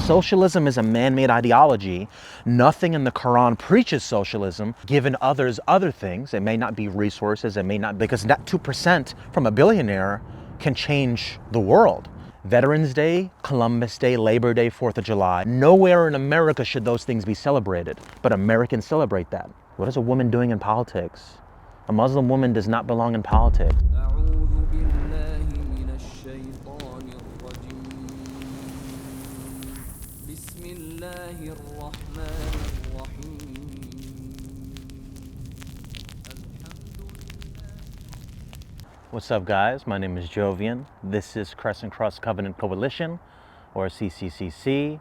Socialism is a man-made ideology. Nothing in the Quran preaches socialism. Given others other things, it may not be resources, it may not, because that 2% from a billionaire can change the world. Veterans Day, Columbus Day, Labor Day, 4th of July. Nowhere in America should those things be celebrated, but Americans celebrate that. What is a woman doing in politics? A Muslim woman does not belong in politics. What's up, guys? My name is Jovian. This is Crescent Cross Covenant Coalition, or CCCC.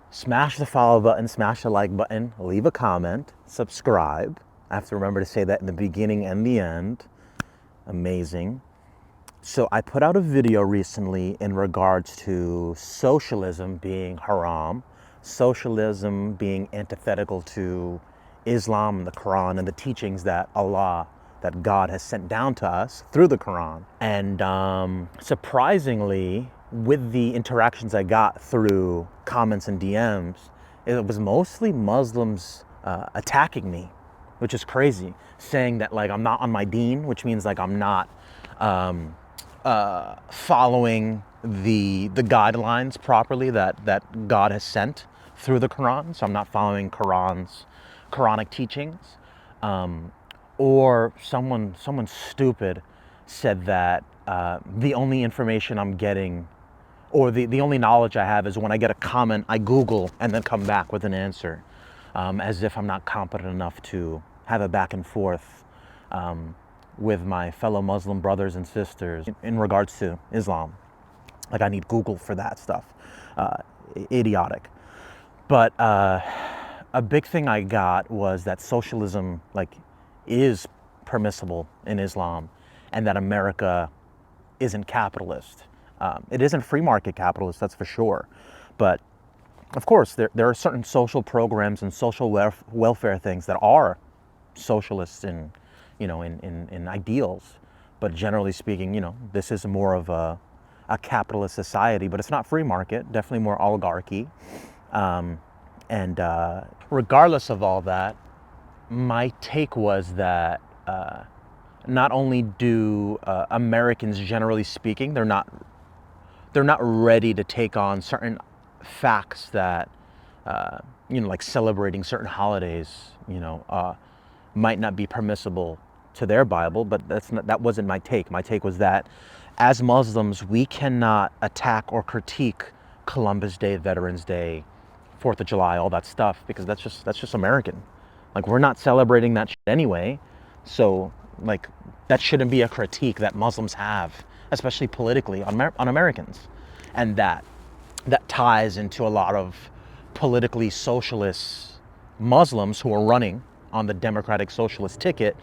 Smash the follow button, smash the like button, leave a comment, subscribe. I have to remember to say that in the beginning and the end. Amazing. So I put out a video recently in regards to socialism being haram, socialism being antithetical to Islam and the Quran and the teachings that that God has sent down to us through the Quran. And surprisingly, with the interactions I got through comments and DMs, it was mostly Muslims attacking me, which is crazy, saying that like I'm not on my deen, which means like I'm not following the guidelines properly that God has sent through the Quran. So I'm not following Quranic teachings. Or someone stupid said that the only information I'm getting, or the only knowledge I have, is when I get a comment, I Google and then come back with an answer, as if I'm not competent enough to have a back and forth with my fellow Muslim brothers and sisters in regards to Islam. Like I need Google for that stuff. Idiotic. But a big thing I got was that socialism is permissible in Islam, and that America isn't capitalist. It isn't free market capitalist, that's for sure. But of course, there are certain social programs and social welfare things that are socialists in ideals. But generally speaking, this is more of a capitalist society, but it's not free market, definitely more oligarchy. And regardless of all that, my take was that not only do Americans, generally speaking, they're not ready to take on certain facts that like celebrating certain holidays, might not be permissible to their Bible. But that wasn't my take. My take was that as Muslims, we cannot attack or critique Columbus Day, Veterans Day, 4th of July, all that stuff, because that's just American. Like, we're not celebrating that shit anyway. So like that shouldn't be a critique that Muslims have, especially politically, on Americans. And that ties into a lot of politically socialist Muslims who are running on the democratic socialist ticket.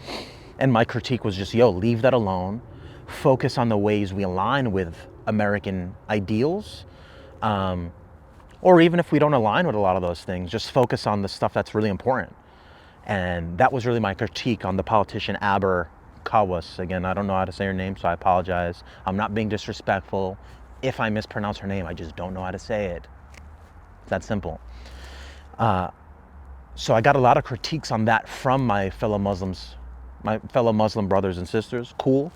And my critique was just, leave that alone. Focus on the ways we align with American ideals. Or even if we don't align with a lot of those things, just focus on the stuff that's really important. And that was really my critique on the politician Aber Kawas. Again, I don't know how to say her name, so I apologize. I'm not being disrespectful. If I mispronounce her name, I just don't know how to say it. It's that simple. So I got a lot of critiques on that from my fellow Muslim brothers and sisters. Cool.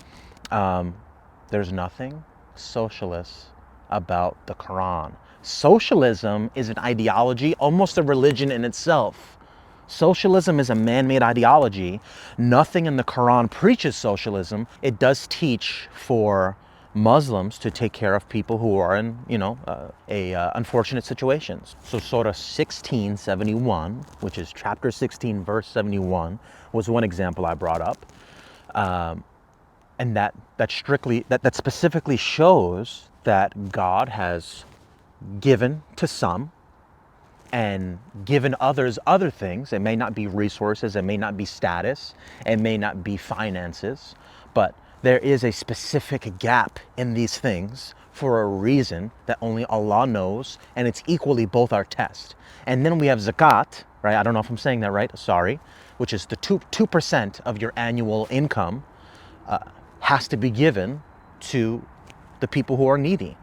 There's nothing socialist about the Quran. Socialism is an ideology, almost a religion in itself. Socialism is a man-made ideology. Nothing in the Quran preaches socialism. It does teach for Muslims to take care of people who are in, unfortunate situations. So Surah 1671, which is chapter 16, verse 71, was one example I brought up. And that specifically shows that God has given to some and given others other things. It may not be resources, it may not be status, it may not be finances, but there is a specific gap in these things for a reason that only Allah knows, and it's equally both our test. And then we have Zakat, right? I don't know if I'm saying that right, sorry, which is the 2% of your annual income has to be given to the people who are needy.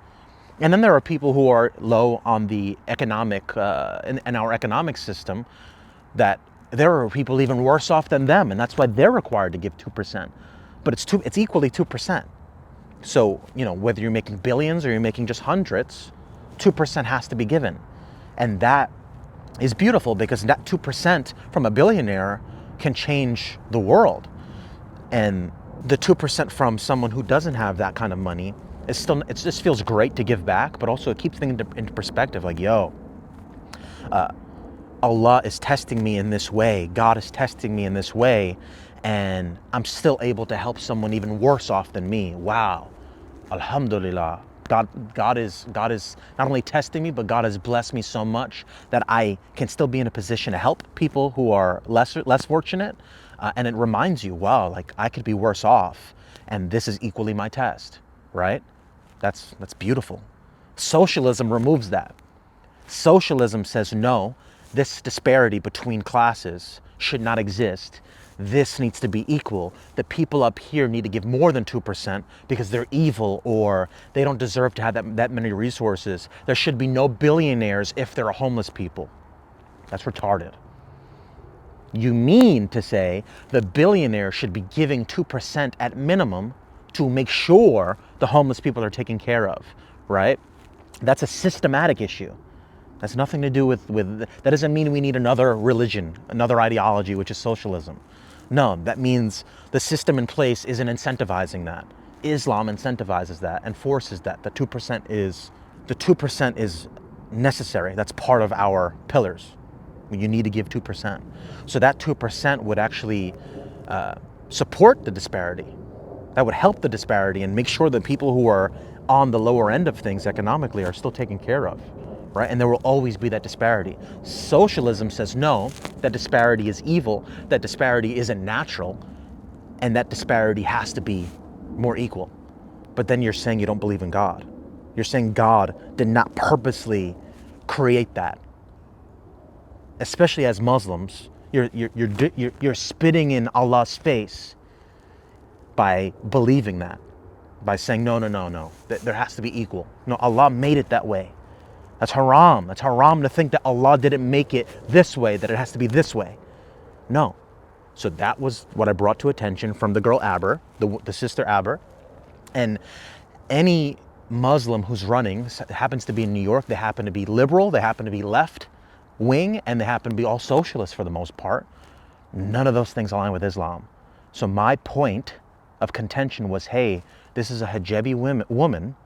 And then there are people who are low on the economic, in our economic system, that there are people even worse off than them, and that's why they're required to give 2%. But it's equally 2%. So, whether you're making billions or you're making just hundreds, 2% has to be given. And that is beautiful, because that 2% from a billionaire can change the world. And the 2% from someone who doesn't have that kind of money, it just feels great to give back, but also it keeps things into perspective. Like, Allah is testing me in this way, God is testing me in this way, and I'm still able to help someone even worse off than me. Wow, alhamdulillah. God is not only testing me, but God has blessed me so much that I can still be in a position to help people who are less fortunate. And it reminds you, wow, like I could be worse off, and this is equally my test, right? That's beautiful. Socialism removes that. Socialism says, no, this disparity between classes should not exist. This needs to be equal. The people up here need to give more than 2% because they're evil, or they don't deserve to have that many resources. There should be no billionaires if there are homeless people. That's retarded. You mean to say the billionaire should be giving 2% at minimum to make sure the homeless people are taken care of, right? That's a systematic issue. That's nothing to do with that doesn't mean we need another religion, another ideology, which is socialism. No, that means the system in place isn't incentivizing that. Islam incentivizes that and forces that. The 2% is necessary. That's part of our pillars. You need to give 2%. So that 2% would actually support the disparity. That would help the disparity and make sure that people who are on the lower end of things economically are still taken care of, right? And there will always be that disparity. Socialism says no, that disparity is evil, that disparity isn't natural, and that disparity has to be more equal. But then you're saying you don't believe in God. You're saying God did not purposely create that. Especially as Muslims, you're spitting in Allah's face by believing that, by saying no, that there has to be equal. No, Allah made it that way. That's haram. That's haram to think that Allah didn't make it this way, that it has to be this way. No. So that was what I brought to attention from the girl Aber, the sister Aber. And any Muslim who's running happens to be in New York, they happen to be liberal, they happen to be left wing, and they happen to be all socialists for the most part. None of those things align with Islam. So my point of contention was, hey, this is a hijabi woman,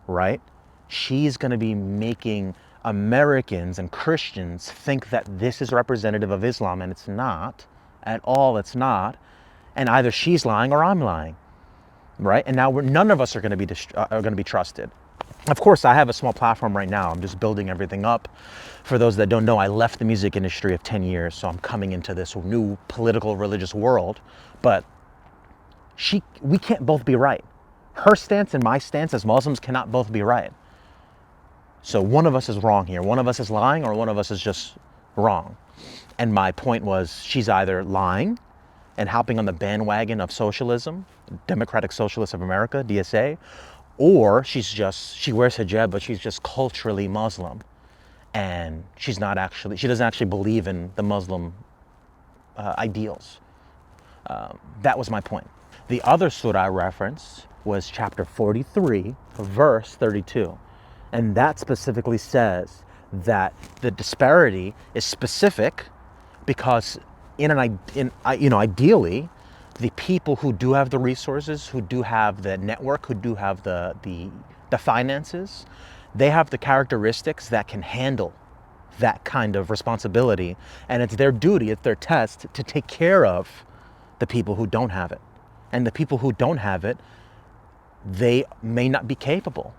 right? She's going to be making Americans and Christians think that this is representative of Islam, and it's not at all. It's not. And either she's lying or I'm lying, right? And now none of us are going to be trusted. Of course, I have a small platform right now. I'm just building everything up. For those that don't know, I left the music industry of 10 years, so I'm coming into this new political, religious world. But we can't both be right. Her stance and my stance as Muslims cannot both be right. So one of us is wrong here. One of us is lying, or one of us is just wrong. And my point was, she's either lying and hopping on the bandwagon of socialism, Democratic Socialists of America, DSA, or she wears hijab, but she's just culturally Muslim, and she doesn't actually believe in the Muslim ideals. That was my point. The other surah I referenced was chapter 43, verse 32. And that specifically says that the disparity is specific because ideally, the people who do have the resources, who do have the network, who do have the finances, they have the characteristics that can handle that kind of responsibility. And it's their duty, it's their test to take care of the people who don't have it. And the people who don't have it, they may not be capable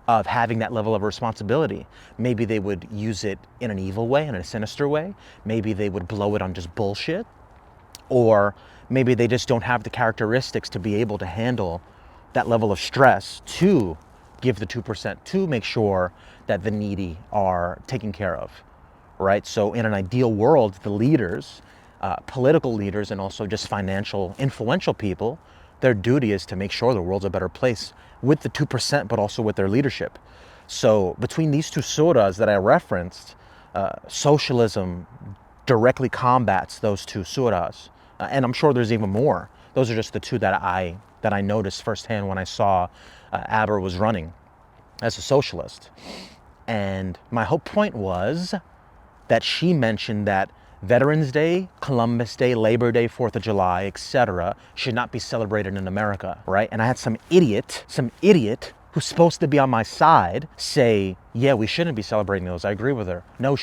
of having that level of responsibility. Maybe they would use it in an evil way, in a sinister way. Maybe they would blow it on just bullshit. Or maybe they just don't have the characteristics to be able to handle that level of stress to give the 2%, to make sure that the needy are taken care of, right? So in an ideal world, the leaders, political leaders, and also just financial, influential people, their duty is to make sure the world's a better place with the 2%, but also with their leadership. So between these two surahs that I referenced, socialism directly combats those two surahs. And I'm sure there's even more. Those are just the two that I noticed firsthand when I saw Aber was running as a socialist. And my whole point was that she mentioned that Veterans Day, Columbus Day, Labor Day, 4th of July, etc. should not be celebrated in America, right? And I had some idiot who's supposed to be on my side say, yeah, we shouldn't be celebrating those. I agree with her. No,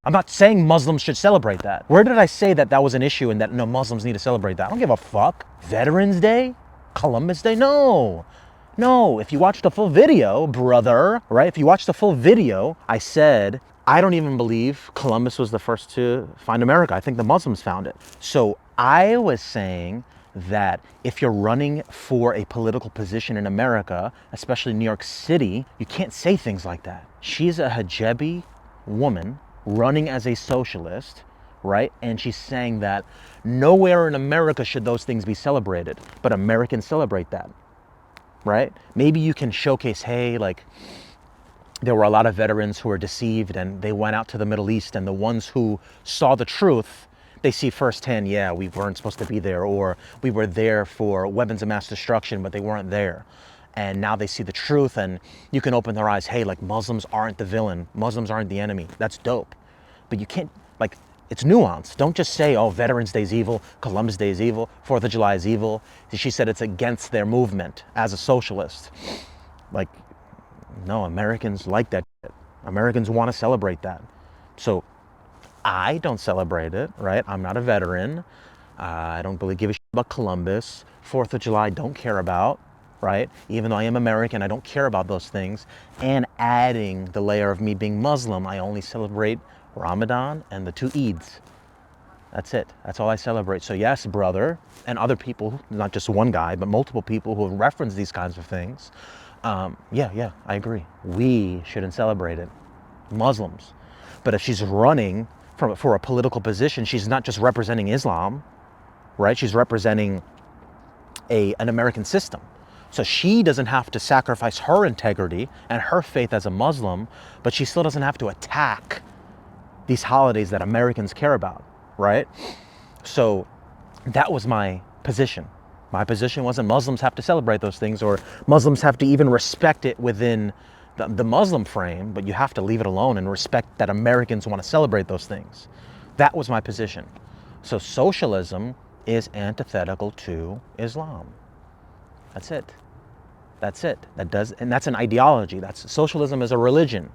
I'm not saying Muslims should celebrate that. Where did I say that that was an issue and that no, Muslims need to celebrate that? I don't give a fuck. Veterans Day? Columbus Day? No, if you watch the full video, brother, right? If you watch the full video, I said, I don't even believe Columbus was the first to find America. I think the Muslims found it. So I was saying that if you're running for a political position in America, especially New York City, you can't say things like that. She's a hijabi woman running as a socialist, right? And she's saying that nowhere in America should those things be celebrated, but Americans celebrate that, right? Maybe you can showcase, hey, like, there were a lot of veterans who were deceived and they went out to the Middle East, and the ones who saw the truth, they see firsthand, yeah, we weren't supposed to be there, or we were there for weapons of mass destruction, but they weren't there. And now they see the truth, and you can open their eyes, hey, like, Muslims aren't the villain. Muslims aren't the enemy. That's dope. But you can't, like, it's nuanced. Don't just say, oh, Veterans Day is evil, Columbus Day is evil, 4th of July is evil. She said it's against their movement as a socialist. Like, no, Americans like that shit. Americans want to celebrate that. So I don't celebrate it, right? I'm not a veteran. I don't really give a shit about Columbus. 4th of July, don't care about, right? Even though I am American, I don't care about those things. And adding the layer of me being Muslim, I only celebrate Ramadan and the 2 Eids. That's it. That's all I celebrate. So yes, brother, and other people, not just one guy, but multiple people who have referenced these kinds of things. Yeah, I agree. We shouldn't celebrate it. Muslims. But if she's running for a political position, she's not just representing Islam, right? She's representing an American system. So she doesn't have to sacrifice her integrity and her faith as a Muslim, but she still doesn't have to attack these holidays that Americans care about, right? So that was my position. My position wasn't Muslims have to celebrate those things, or Muslims have to even respect it within the Muslim frame, but you have to leave it alone and respect that Americans want to celebrate those things. That was my position. So socialism is antithetical to Islam. That's it. And that's an ideology. Socialism is a religion,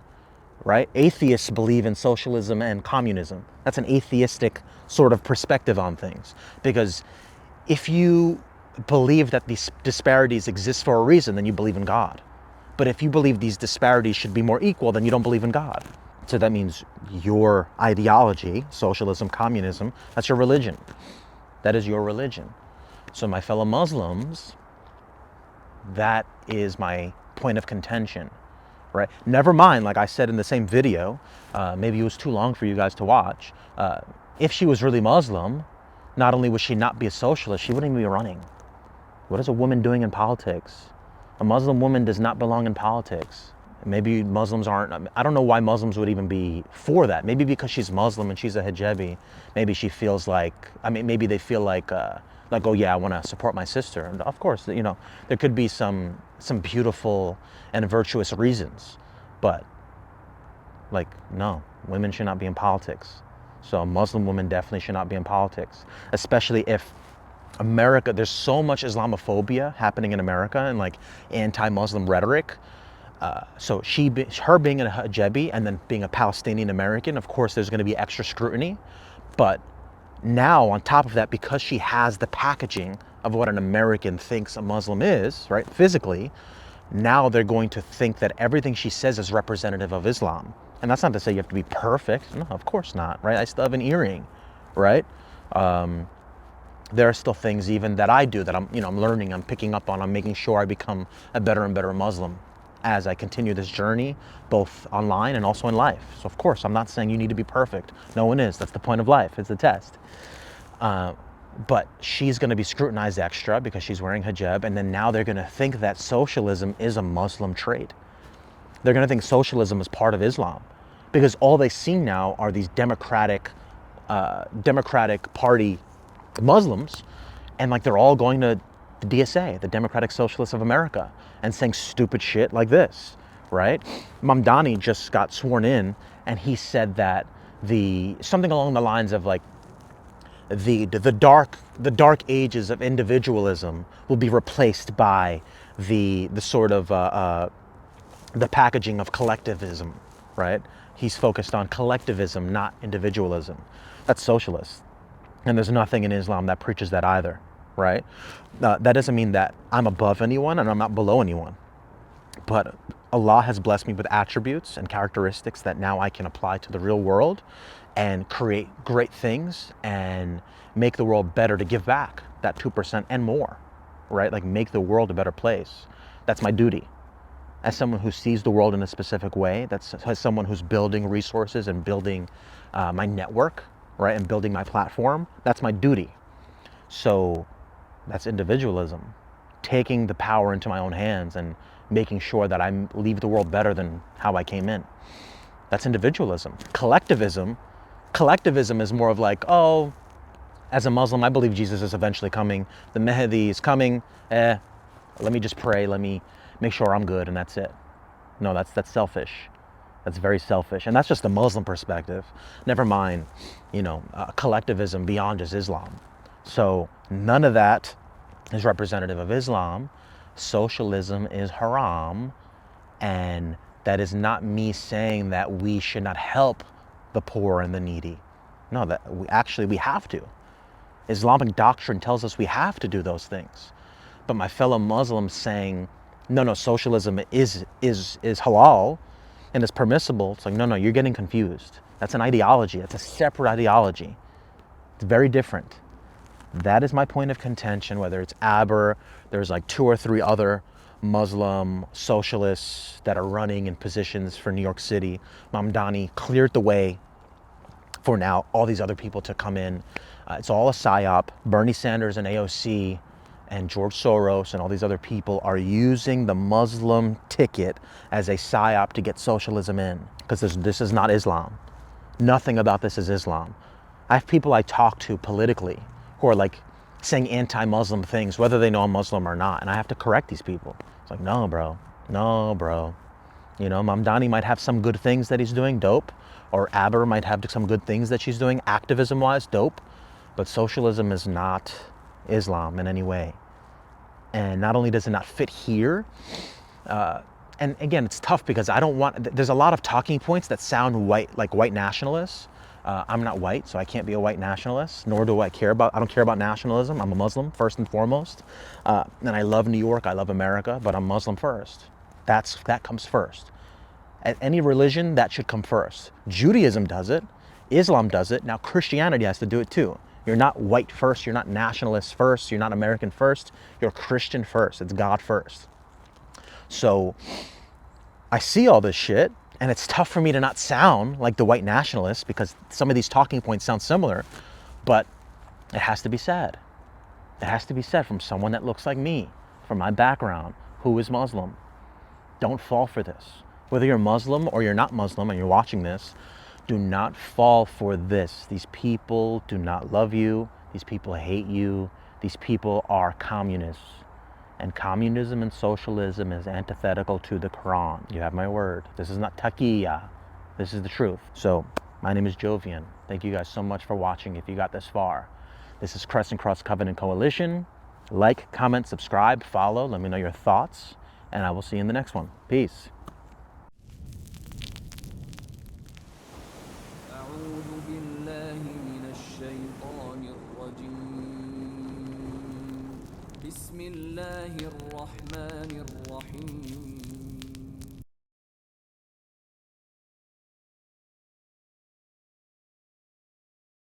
right? Atheists believe in socialism and communism. That's an atheistic sort of perspective on things. Because if you believe that these disparities exist for a reason, then you believe in God. But if you believe these disparities should be more equal, then you don't believe in God. So that means your ideology, socialism, communism, that's your religion. That is your religion. So my fellow Muslims, that is my point of contention, right? Never mind, like I said in the same video, maybe it was too long for you guys to watch. If she was really Muslim, not only would she not be a socialist, she wouldn't even be running. What is a woman doing in politics? A Muslim woman does not belong in politics. Maybe Muslims aren't, I don't know why Muslims would even be for that. Maybe because she's Muslim and she's a hijabi, maybe she feels like, maybe they feel like, oh yeah, I want to support my sister. And of course, there could be some beautiful and virtuous reasons, but like, no, women should not be in politics. So a Muslim woman definitely should not be in politics, especially if America, there's so much Islamophobia happening in America and like anti-Muslim rhetoric. So her being a hijabi and then being a Palestinian American, of course, there's going to be extra scrutiny. But now on top of that, because she has the packaging of what an American thinks a Muslim is, right, physically, now they're going to think that everything she says is representative of Islam. And that's not to say you have to be perfect. No, of course not, right? I still have an earring, right? There are still things even that I do that I'm learning, I'm picking up on, I'm making sure I become a better and better Muslim as I continue this journey, both online and also in life. So of course, I'm not saying you need to be perfect. No one is. That's the point of life. It's a test. But she's going to be scrutinized extra because she's wearing hijab, and then now they're going to think that socialism is a Muslim trait. They're going to think socialism is part of Islam, because all they see now are these Democratic Party Muslims, and like they're all going to the DSA, the Democratic Socialists of America, and saying stupid shit like this, right? Mamdani just got sworn in, and he said that something along the lines of like the dark ages of individualism will be replaced by the sort of the packaging of collectivism, right? He's focused on collectivism, not individualism. That's socialist. And there's nothing in Islam that preaches that either, right? That doesn't mean that I'm above anyone and I'm not below anyone. But Allah has blessed me with attributes and characteristics that now I can apply to the real world and create great things and make the world better to give back that 2% and more, right? Like make the world a better place. That's my duty. As someone who sees the world in a specific way, as someone who's building resources and building my network, right, and building my platform, that's my duty. So that's individualism, taking the power into my own hands and making sure that I leave the world better than how I came in. That's individualism. Collectivism is more of like, oh, as a Muslim, I believe Jesus is eventually coming. The Mahdi is coming. Let me just pray. Let me make sure I'm good, and that's it. No, that's selfish. That's very selfish, and that's just a Muslim perspective. Never mind, collectivism beyond just Islam. So none of that is representative of Islam. Socialism is haram, and that is not me saying that we should not help the poor and the needy. No, that we have to. Islamic doctrine tells us we have to do those things. But my fellow Muslims saying, no, socialism is halal and is permissible. It's like, no, you're getting confused. That's an ideology. That's a separate ideology. It's very different. That is my point of contention, whether it's Aber, there's like 2 or 3 other Muslim socialists that are running in positions for New York City. Mamdani cleared the way for now all these other people to come in. It's all a psyop. Bernie Sanders and AOC and George Soros and all these other people are using the Muslim ticket as a psyop to get socialism in, because this is not Islam. Nothing about this is Islam. I have people I talk to politically who are like saying anti-Muslim things, whether they know I'm Muslim or not, and I have to correct these people. It's like, no, bro. Mamdani might have some good things that he's doing, dope, or Aber might have some good things that she's doing, activism-wise, dope, but socialism is not Islam in any way. And not only does it not fit here, and again, it's tough because there's a lot of talking points that sound like white nationalists. I'm not white, so I can't be a white nationalist, nor do I care about nationalism. I'm a Muslim first and foremost. And I love New York, I love America, but I'm Muslim first. That comes first. At any religion, that should come first. Judaism does it, Islam does it, now Christianity has to do it too. You're not white first, you're not nationalist first, you're not American first, you're Christian first, it's God first. So I see all this shit, and it's tough for me to not sound like the white nationalists because some of these talking points sound similar, but it has to be said. It has to be said from someone that looks like me, from my background, who is Muslim. Don't fall for this. Whether you're Muslim or you're not Muslim and you're watching this, do not fall for this. These people do not love you. These people hate you. These people are communists. And communism and socialism is antithetical to the Quran. You have my word. This is not taqiyya. This is the truth. So, my name is Jovian. Thank you guys so much for watching if you got this far. This is Crescent Cross Covenant Coalition. Like, comment, subscribe, follow. Let me know your thoughts. And I will see you in the next one. Peace. بسم الله الرحمن الرحيم